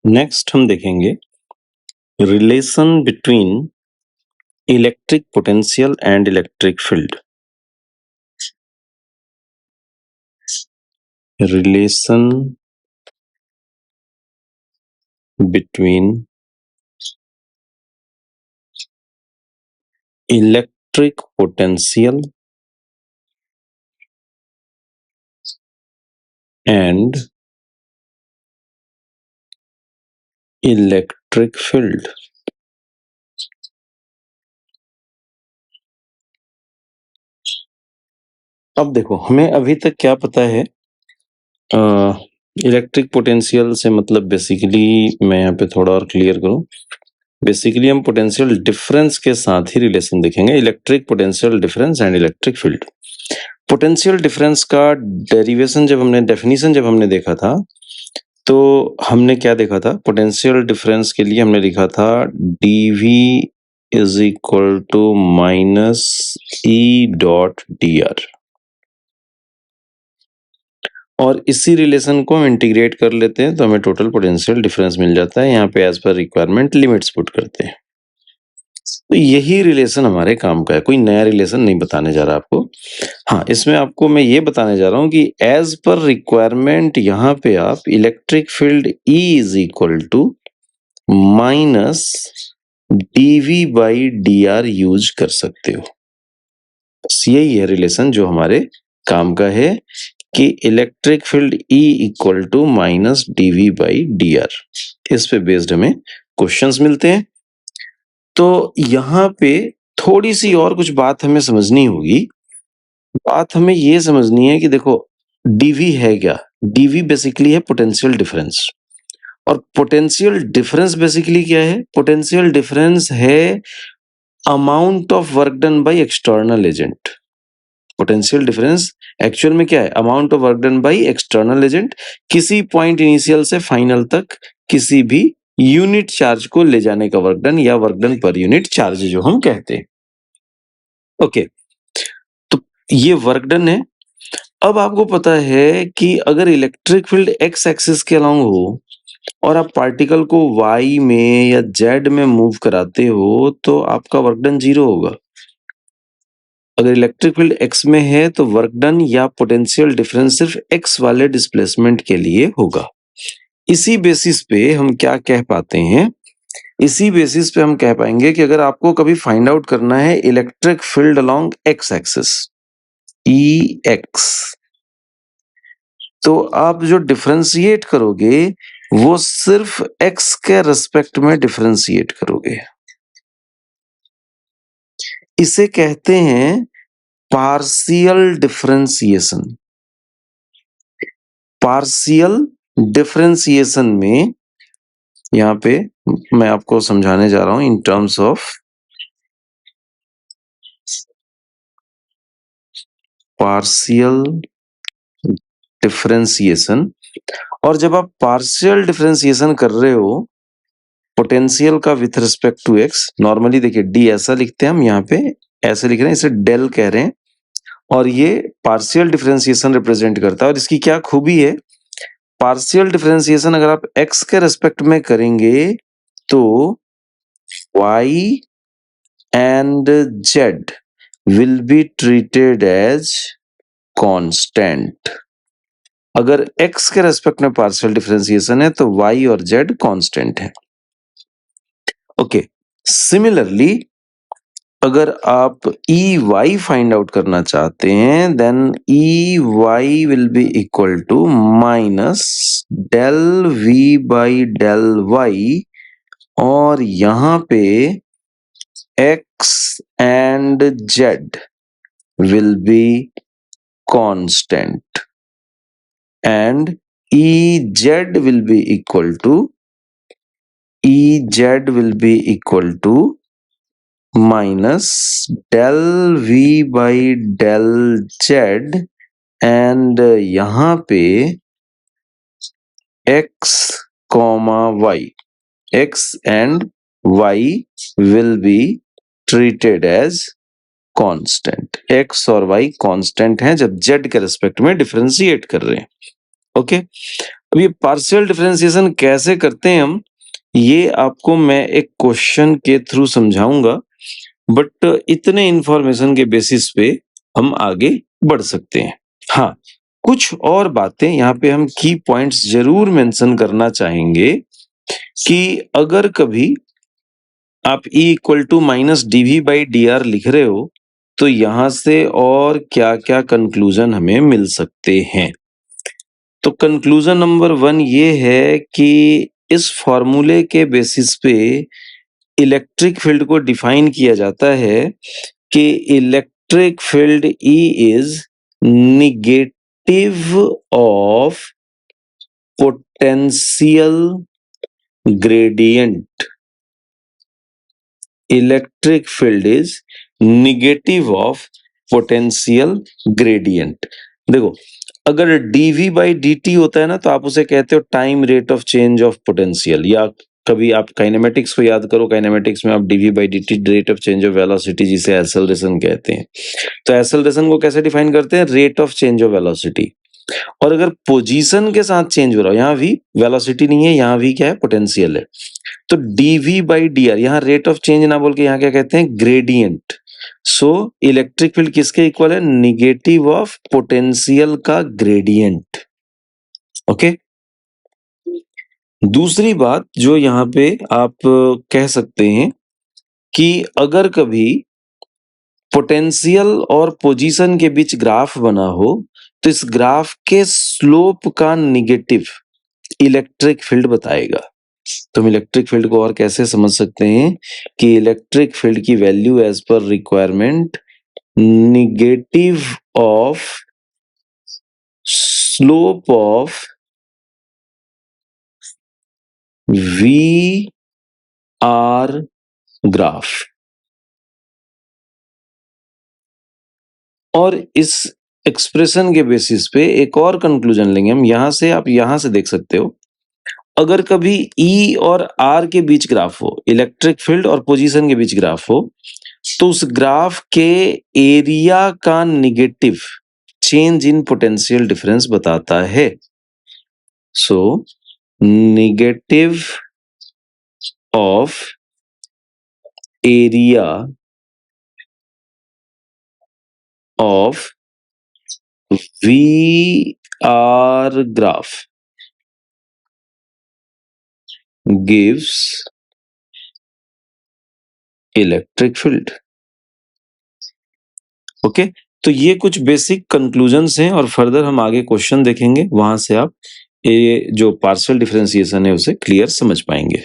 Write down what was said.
Next हम देखेंगे relation between electric potential and electric field. Relation between electric potential and electric field. अब देखो, हमें अभी तक क्या पता है। इलेक्ट्रिक पोटेंशियल से मतलब बेसिकली मैं यहाँ पे थोड़ा और क्लियर करूं। बेसिकली हम पोटेंशियल डिफरेंस के साथ ही रिलेशन देखेंगे, electric potential difference and electric field. Potential difference का डेरिवेशन डेफिनेशन जब हमने देखा था, तो हमने क्या देखा था? पोटेंशियल डिफरेंस के लिए हमने लिखा था dV is equal to minus E dot D R, और इसी रिलेशन को हम इंटीग्रेट कर लेते हैं तो हमें टोटल पोटेंशियल डिफरेंस मिल जाता है। यहाँ पे as per requirement limits put करते हैं। तो यही रिलेशन हमारे काम का है, कोई नया रिलेशन नहीं बताने जा रहा आपको। हाँ, इसमें आपको मैं ये बताने जा रहा हूँ कि एज पर रिक्वायरमेंट यहाँ पे आप electric field E is equal to minus dV by D R use कर सकते हो। बस यही है रिलेशन जो हमारे काम का है कि electric field E equal to minus dV by D R. इस पे बेस्ड हमें क्वेश्चंस मिलते हैं। तो यहाँ पे थोड़ी सी और कुछ बात हमें समझनी होगी। बात हमें ये समझनी है कि देखो, dV है क्या? dV बेसिकली है पोटेंशियल डिफरेंस, और पोटेंशियल डिफरेंस बेसिकली क्या है? पोटेंशियल डिफरेंस है amount of work done by external agent. Potential difference actual में क्या है? Amount of work done by external agent, किसी पॉइंट इनिशियल से फाइनल तक किसी भी यूनिट चार्ज को ले जाने का वर्क डन, या work done per unit charge जो हम कहते हैं। ओके, तो ये वर्क डन है। अब आपको पता है कि अगर इलेक्ट्रिक फील्ड एक्स एक्सिस के अलोंग हो और आप पार्टिकल को वाई में या जेड में मूव कराते हो तो आपका वर्क डन 0 होगा। अगर इलेक्ट्रिक फील्ड एक्स में है तो वर्क डन या पोटेंशियल डिफरेंस सिर्फ एक्स वाले डिस्प्लेसमेंट के लिए होगा। इसी बेसिस पे हम क्या कह पाते हैं? इसी बेसिस पे हम कह पाएंगे कि अगर आपको कभी फाइंड आउट करना है electric field along X axis E X, तो आप जो डिफरेंशिएट करोगे वो सिर्फ एक्स के रिस्पेक्ट में डिफरेंशिएट करोगे। इसे कहते हैं पार्शियल डिफरेंशिएशन। पार्शियल डिफरेंशिएशन में यहाँ पे मैं आपको समझाने जा रहा हूं in terms of partial differentiation. और जब आप पार्शियल डिफरेंशिएशन कर रहे हो पोटेंशियल का with respect to X, normally देखिए डी ऐसा लिखते हैं हम, यहाँ पे ऐसे लिख रहे हैं, इसे डेल कह रहे हैं, और ये पार्शियल डिफरेंशिएशन रिप्रेजेंट करता है। और इसकी क्या खूबी है? पार्शियल डिफरेंशिएशन अगर आप एक्स के रिस्पेक्ट में करेंगे तो y and z will be treated as constant। अगर x के रेस्पेक्ट में पार्शियल डिफरेंशिएशन है तो y और z कांस्टेंट है। ओके, सिमिलरली अगर आप EY फाइंड आउट करना चाहते हैं then EY will be equal to minus del V by del Y, और यहाँ पे x and z will be constant and EZ will be equal to minus del V by del Z, and यहाँ पे x, y, x and y will be treated as constant. x और y constant हैं जब z के respect में differentiate कर रहे हैं। ओके, अब ये पार्शियल डिफरेंशिएशन कैसे करते हैं हम, ये आपको मैं एक क्वेश्चन के थ्रू समझाऊंगा, बट इतने इंफॉर्मेशन के बेसिस पे हम आगे बढ़ सकते हैं। हाँ, कुछ और बातें यहाँ पे हम की पॉइंट्स जरूर मेंशन करना चाहेंगे कि अगर कभी आप E equal to minus DV by D R लिख रहे हो, तो यहां से और क्या-क्या कंक्लूजन हमें मिल सकते हैं। तो कंक्लूजन नंबर 1 ये है कि इस फॉर्मूले के बेसिस पे इलेक्ट्रिक फील्ड को डिफाइन किया जाता है कि electric field E is negative of potential gradient. Electric field is negative of potential gradient. देखो, अगर dv बाई dt होता है ना, तो आप उसे कहते हो time rate of change of potential, या कभी आप काइनेमेटिक्स को याद करो, काइनेमेटिक्स में आप dv by dt rate of change of velocity, जिसे एक्सेलरेशन कहते हैं। तो एक्सेलरेशन को कैसे डिफाइन करते हैं? Rate of change of velocity. और अगर पोजीशन के साथ चेंज हो रहा हो, यहाँ v वेलोसिटी नहीं है, यहाँ v क्या है? पोटेंशियल है। तो dv बाई डी आर, यहाँ रेट ऑफ चेंज ना बोल के यहाँ क्या कहते हैं? ग्रेडियंट। सो इलेक्ट्रिक फील्ड किसके इक्वल है? निगेटिव ऑफ पोटेंशियल का ग्रेडियंट। ओके, दूसरी बात जो यहाँ पे आप कह सकते हैं कि अगर कभी पोटेंशियल और पोजीशन के बीच ग्राफ बना हो, तो इस ग्राफ के स्लोप का निगेटिव इलेक्ट्रिक फील्ड बताएगा। तो हम इलेक्ट्रिक फील्ड को और कैसे समझ सकते हैं कि इलेक्ट्रिक फील्ड की value as per requirement negative of slope of V R graph. और इस एक्सप्रेशन के बेसिस पे एक और कंक्लूजन लेंगे हम, यहां से आप यहां से देख सकते हो, अगर कभी E और R के बीच ग्राफ हो, इलेक्ट्रिक फील्ड और पोजीशन के बीच ग्राफ हो, तो उस ग्राफ के एरिया का negative change in potential difference बताता है। So negative of area of V R graph gives electric field. Okay, तो ये कुछ बेसिक कंक्लूजन्स हैं, और फर्दर हम आगे क्वेश्चन देखेंगे, वहां से आप ये जो पार्शियल डिफरेंशिएशन है उसे क्लियर समझ पाएंगे।